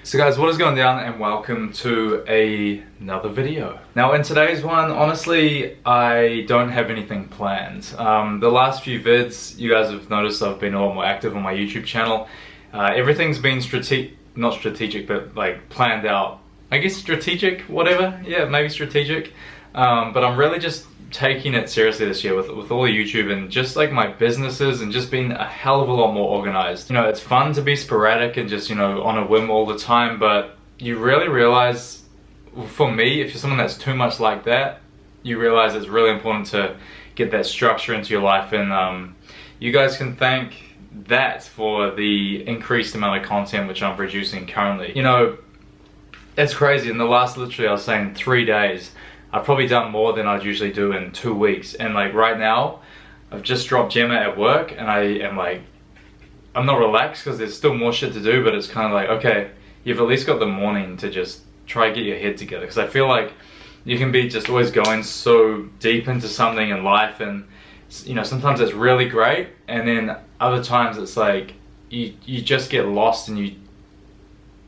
So guys, what is going down, and welcome to another video. Now in today's one, honestly, I don't have anything planned. The last few vids, you guys have noticed I've been a lot more active on my YouTube channel. Everything's been not strategic, but like planned out. I guess strategic, whatever, yeah, maybe strategic. But I'm really just taking it seriously this year with all the YouTube and just like my businesses, and just being a hell of a lot more organized. You know, it's fun to be sporadic and just, you know, on a whim all the time, but you really realize, for me, if you're someone that's too much like that, you realize it's really important to get that structure into your life. And you guys can thank that for the increased amount of content which I'm producing currently. You know, it's crazy. In the last, literally, I was saying 3 days, I've probably done more than I'd usually do in 2 weeks. And like right now, I've just dropped Gemma at work, and I am like, I'm not relaxed because there's still more shit to do, but it's kind of like, okay, you've at least got the morning to just try to get your head together. Because I feel like you can be just always going so deep into something in life, and you know, sometimes it's really great, and then other times it's like you just get lost, and you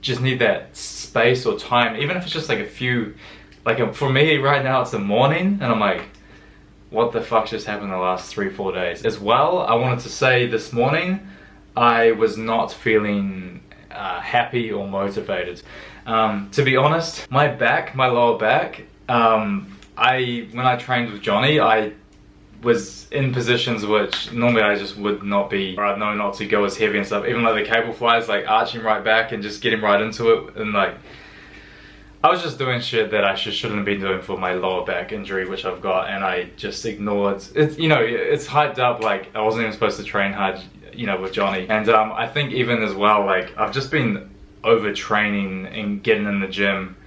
just need that space or time, even if it's just like a few. Like for me right now, it's the morning, and I'm like, what the fuck just happened the last 3-4 days? As well, I wanted to say this morning, I was not feeling happy or motivated. To be honest, my lower back, when I trained with Johnny, I was in positions which normally I just would not be, or I'd know not to go as heavy and stuff. Even like the cable flies, like arching right back and just getting right into it, and like, I was just doing shit that I shouldn't have been doing for my lower back injury, which I've got, and I just ignored it. You know, it's hyped up like I wasn't even supposed to train hard, you know, with Johnny. And I think even as well, like I've just been overtraining and getting in the gym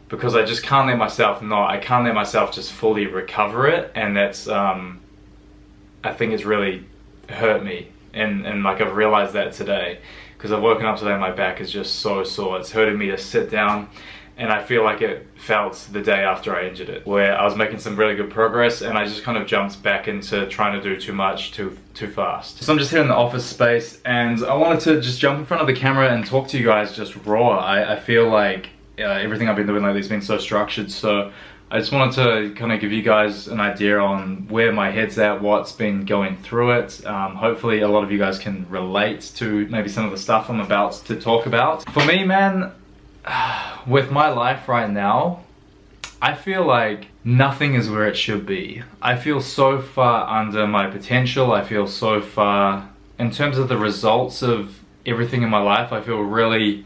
because I just can't let myself I can't let myself just fully recover it, and that's I think it's really hurt me, and like I've realized that today, because I've woken up today and my back is just so sore. It's hurting me to sit down. And I feel like it felt the day after I injured it, where I was making some really good progress, and I just kind of jumped back into trying to do too much too fast. So I'm just here in the office space, and I wanted to just jump in front of the camera and talk to you guys just raw. I feel like everything I've been doing lately has been so structured, so I just wanted to kind of give you guys an idea on where my head's at, what's been going through it. Hopefully a lot of you guys can relate to maybe some of the stuff I'm about to talk about. For me, man, with my life right now, I feel like nothing is where it should be. I feel so far under my potential. I feel so far, in terms of the results of everything in my life, I feel really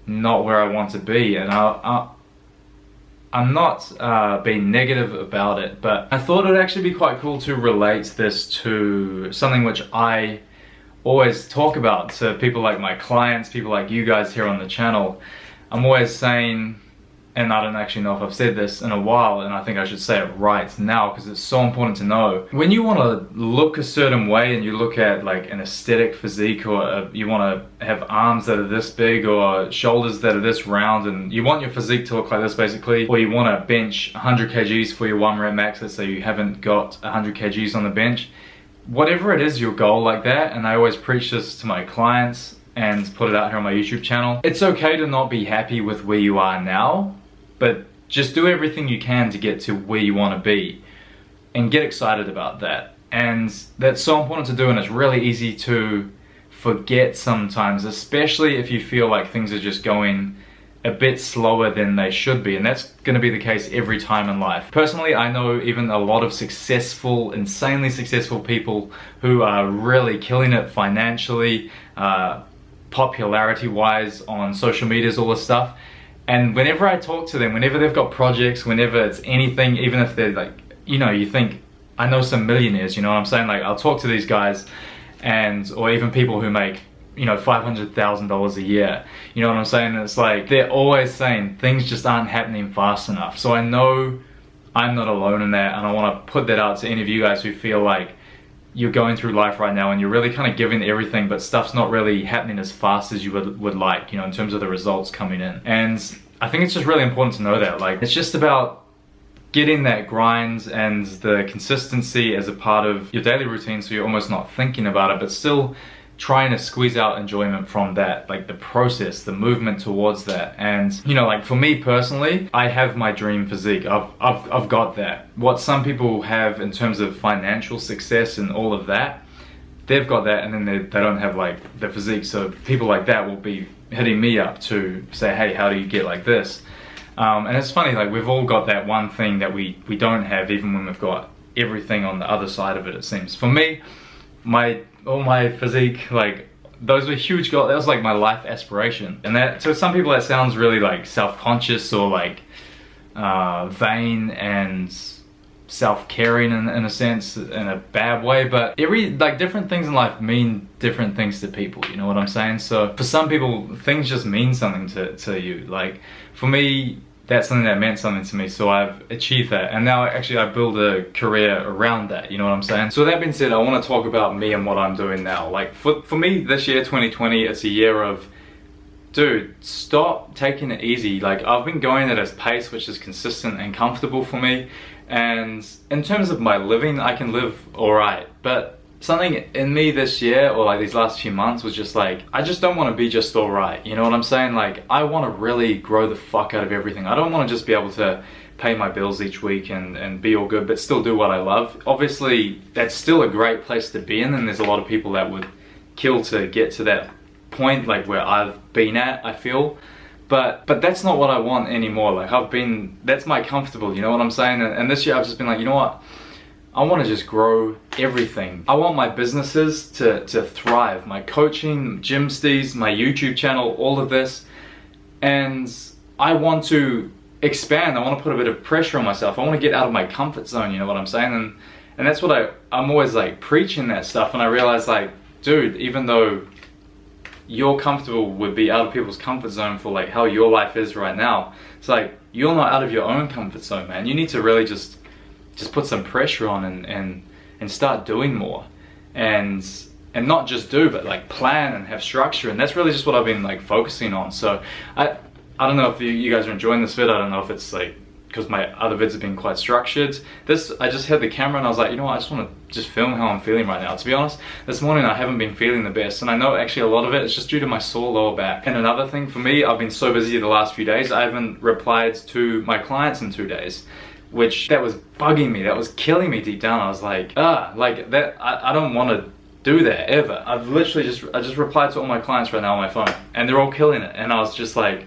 not where I want to be. And I'm not being negative about it, but I thought it would actually be quite cool to relate this to something which I always talk about to people like my clients, people like you guys here on the channel. I'm always saying, and I don't actually know if I've said this in a while, and I think I should say it right now because it's so important to know. When you want to look a certain way, and you look at like an aesthetic physique, or you want to have arms that are this big or shoulders that are this round, and you want your physique to look like this basically, or you want to bench 100 kgs for your 1 rep max, let's say you haven't got 100 kgs on the bench. Whatever it is, your goal like that, and I always preach this to my clients and put it out here on my YouTube channel. It's okay to not be happy with where you are now, but just do everything you can to get to where you want to be, and get excited about that. And that's so important to do, and it's really easy to forget sometimes, especially if you feel like things are just going a bit slower than they should be, and that's going to be the case every time in life. Personally, I know even a lot of successful, insanely successful people who are really killing it financially, popularity wise on social medias, all this stuff, and whenever I talk to them, whenever they've got projects, whenever it's anything, even if they're like, you know, you think, I know some millionaires, you know what I'm saying, like I'll talk to these guys, and or even people who make, you know, $500,000 a year, you know what I'm saying, it's like they're always saying things just aren't happening fast enough. So I know I'm not alone in that, and I want to put that out to any of you guys who feel like you're going through life right now and you're really kind of giving everything, but stuff's not really happening as fast as you would like, you know, in terms of the results coming in. And I think it's just really important to know that, like, it's just about getting that grind and the consistency as a part of your daily routine, so you're almost not thinking about it, but still trying to squeeze out enjoyment from that, like the process, the movement towards that. And you know, like for me personally, I have my dream physique. I've got that. What some people have in terms of financial success and all of that, they've got that, and then they don't have like the physique. So people like that will be hitting me up to say, hey, how do you get like this? And it's funny, like we've all got that one thing that we don't have, even when we've got everything on the other side of it, it seems. For me, all my physique, like those were huge goals. That was like my life aspiration. And that, to some people that sounds really like self-conscious or like vain and self-caring in a sense, in a bad way, but like different things in life mean different things to people, you know what I'm saying? So for some people, things just mean something to you. Like for me, that's something that meant something to me, so I've achieved that, and now actually I build a career around that, you know what I'm saying? So that being said, I want to talk about me and what I'm doing now. Like for me, this year 2020, it's a year of, dude, stop taking it easy. Like I've been going at a pace which is consistent and comfortable for me, and in terms of my living, I can live alright, but something in me this year, or like these last few months, was just like, I just don't want to be just alright, you know what I'm saying? Like I want to really grow the fuck out of everything. I don't want to just be able to pay my bills each week and be all good, but still do what I love. Obviously that's still a great place to be in, and there's a lot of people that would kill to get to that point, like where I've been at, I feel. But that's not what I want anymore. Like that's my comfortable, you know what I'm saying? And this year I've just been like, you know what? I want to just grow everything. I want my businesses to thrive. My coaching, Gymstees, my YouTube channel, all of this. And I want to expand. I want to put a bit of pressure on myself. I want to get out of my comfort zone, you know what I'm saying? And that's what I'm always like preaching that stuff. And I realize like, dude, even though you're comfortable with be out of people's comfort zone for like how your life is right now, it's like you're not out of your own comfort zone, man. You need to really just put some pressure on and start doing more, and not just do, but like plan and have structure. And that's really just what I've been like focusing on. So I don't know if you guys are enjoying this vid. I don't know if it's like because my other vids have been quite structured. This, I just had the camera and I was like, you know what, I just want to just film how I'm feeling right now. To be honest, this morning I haven't been feeling the best, and I know actually a lot of it is just due to my sore lower back. And another thing for me, I've been so busy the last few days, I haven't replied to my clients in 2 days, which that was bugging me, that was killing me deep down. I was like, like that, I don't want to do that ever. I've literally I just replied to all my clients right now on my phone, and they're all killing it. And I was just like,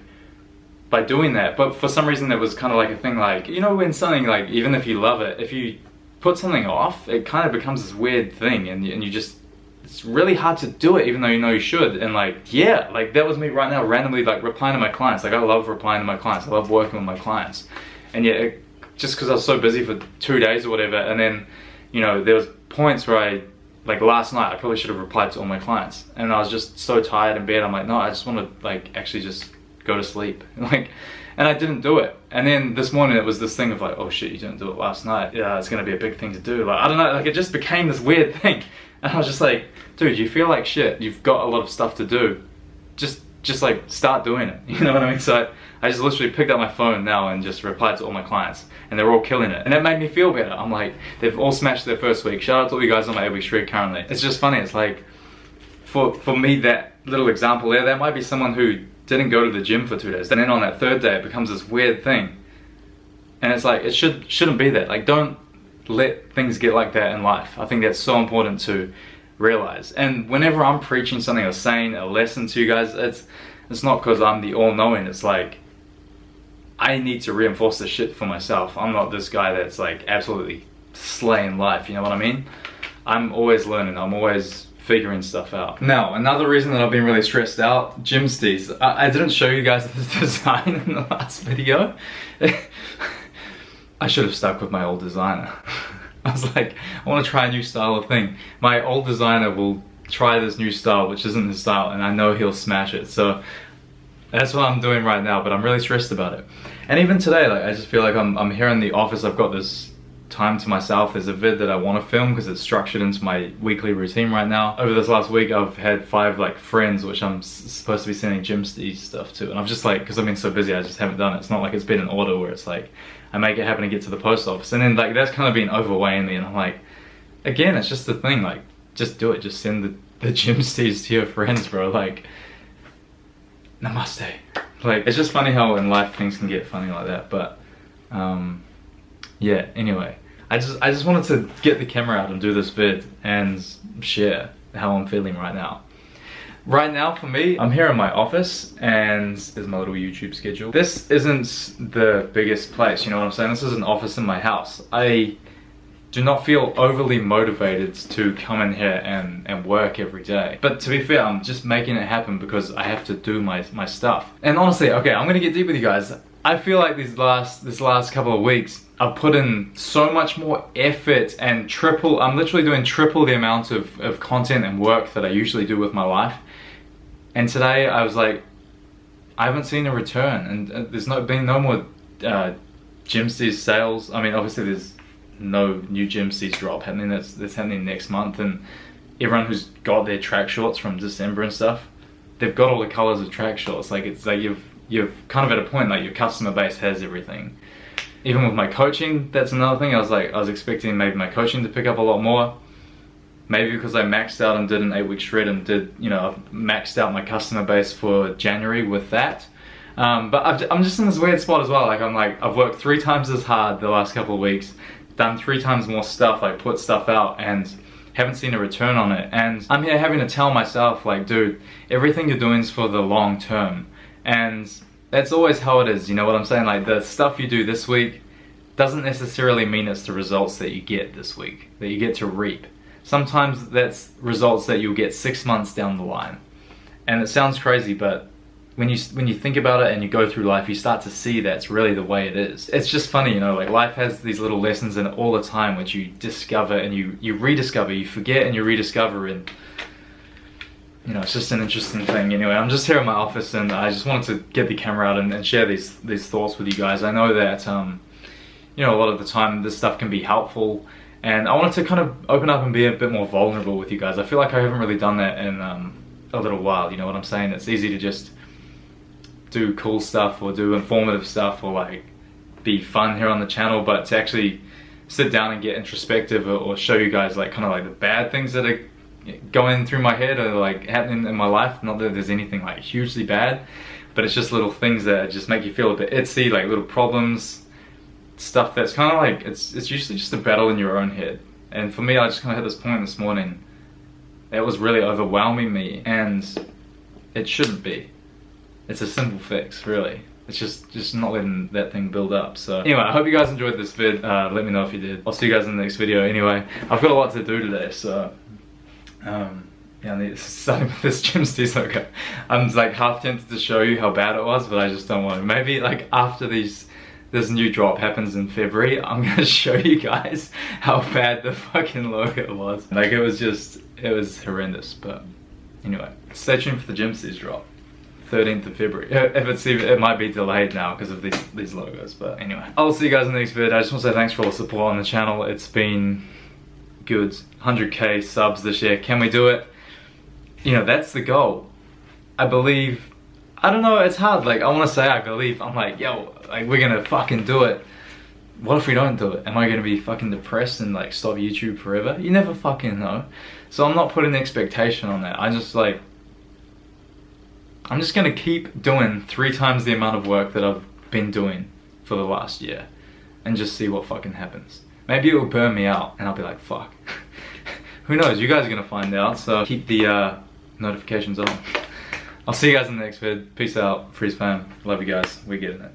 by doing that, but for some reason it was kind of like a thing, like, you know, when something, like, even if you love it, if you put something off, it kind of becomes this weird thing, and you just, it's really hard to do it even though you know you should. And like, yeah, like that was me right now, randomly like replying to my clients. Like I love replying to my clients, I love working with my clients, and yet just because I was so busy for 2 days or whatever, and then, you know, there was points where I, like last night, I probably should have replied to all my clients, and I was just so tired in bed. I'm like, no, I just want to like actually just go to sleep, like, and I didn't do it. And then this morning it was this thing of like, oh shit, you didn't do it last night, yeah, it's gonna be a big thing to do. Like, I don't know, like it just became this weird thing, and I was just like, dude, you feel like shit, you've got a lot of stuff to do, just like start doing it, you know what I mean? So I just literally picked up my phone now and just replied to all my clients, and they're all killing it, and that made me feel better. I'm like, they've all smashed their first week. Shout out to all you guys on my 8-week streak currently. It's just funny, it's like, for me, that little example there, that might be someone who didn't go to the gym for 2 days, and then on that third day it becomes this weird thing, and it's like, it shouldn't be that. Like, don't let things get like that in life. I think that's so important to realize. And whenever I'm preaching something or saying a lesson to you guys, it's not because I'm the all-knowing. It's like, I need to reinforce this shit for myself. I'm not this guy that's like absolutely slaying life, you know what I mean? I'm always learning, I'm always figuring stuff out. Now, another reason that I've been really stressed out, Gymstees. I didn't show you guys the design in the last video. I should have stuck with my old designer. I was like, I want to try a new style of thing. My old designer will try this new style, which isn't his style, and I know he'll smash it. So that's what I'm doing right now, but I'm really stressed about it. And even today, like, I just feel like I'm here in the office. I've got this time to myself. There's a vid that I want to film because it's structured into my weekly routine right now. Over this last week I've had 5 like friends which I'm supposed to be sending Gymsteez stuff to, and I've just like, because I've been so busy, I just haven't done it. It's not like it's been an order where it's like I make it happen to get to the post office, and then like that's kind of been overweighing me, and I'm like, again, it's just the thing, like just do it, just send the Gymsteez to your friends, bro. Like, namaste. Like, it's just funny how in life things can get funny like that. But yeah, anyway, I just wanted to get the camera out and do this vid and share how I'm feeling right now. Right now for me, I'm here in my office and there's my little YouTube schedule. This isn't the biggest place, you know what I'm saying? This is an office in my house. I do not feel overly motivated to come in here and work every day. But to be fair, I'm just making it happen because I have to do my stuff. And honestly, okay, I'm gonna get deep with you guys. I feel like this last couple of weeks, I've put in so much more effort and I'm literally doing triple the amount of content and work that I usually do with my life. And today I was like, I haven't seen a return, and there's been no more Gymsteez sales. I mean, obviously there's no new Gymsteez drop happening. That's happening next month, and everyone who's got their track shorts from December and stuff, they've got all the colors of track shorts. Like, it's like you've kind of at a point like your customer base has everything. Even with my coaching, that's another thing. I was expecting maybe my coaching to pick up a lot more. Maybe because I maxed out and did an 8-week shred and did, you know, I've maxed out my customer base for January with that. But I'm just in this weird spot as well. Like, I've worked 3 times as hard the last couple of weeks, done 3 times more stuff, like put stuff out, and haven't seen a return on it. And I'm here having to tell myself, like, dude, everything you're doing is for the long term. And that's always how it is, you know what I'm saying? Like, the stuff you do this week doesn't necessarily mean it's the results that you get this week, that you get to reap. Sometimes that's results that you'll get 6 months down the line. And it sounds crazy, but when you think about it and you go through life, you start to see that's really the way it is. It's just funny, you know, like life has these little lessons in it all the time which you discover and you rediscover, you forget and you rediscover, and you know, it's just an interesting thing. Anyway, I'm just here in my office and I just wanted to get the camera out and share these thoughts with you guys. I know that, you know, a lot of the time this stuff can be helpful, and I wanted to kind of open up and be a bit more vulnerable with you guys. I feel like I haven't really done that in a little while, you know what I'm saying? It's easy to just do cool stuff or do informative stuff or like be fun here on the channel, but to actually sit down and get introspective or show you guys like kind of like the bad things that are going through my head or like happening in my life. Not that there's anything like hugely bad, but it's just little things that just make you feel a bit itsy, like little problems, stuff that's kind of like, it's usually just a battle in your own head. And for me, I just kind of hit this point this morning that was really overwhelming me, and it shouldn't be. It's a simple fix, really. It's just not letting that thing build up. So anyway, I hope you guys enjoyed this vid. Let me know if you did. I'll see you guys in the next video. Anyway, I've got a lot to do today, so yeah, I need to start with this Gymsteez logo. I'm like half tempted to show you how bad it was, but I just don't want to. Maybe like after this new drop happens in February, I'm gonna show you guys how bad the fucking logo was. Like, it was horrendous. But anyway, stay tuned for the Gymsteez drop. 13th of February. It might be delayed now because of these logos, but anyway. I'll see you guys in the next video. I just want to say thanks for all the support on the channel. It's been good. 100k subs this year. Can we do it? You know, that's the goal. I believe, I don't know, it's hard. Like, I want to say I believe. I'm like, yo, like, we're gonna fucking do it. What if we don't do it? Am I gonna be fucking depressed and like stop YouTube forever? You never fucking know. So I'm not putting expectation on that. I'm just gonna keep doing 3 times the amount of work that I've been doing for the last year and just see what fucking happens. Maybe it will burn me out and I'll be like, fuck. Who knows? You guys are gonna find out, so keep the notifications on. I'll see you guys in the next vid. Peace out, Freeze fam. Love you guys. We're getting it.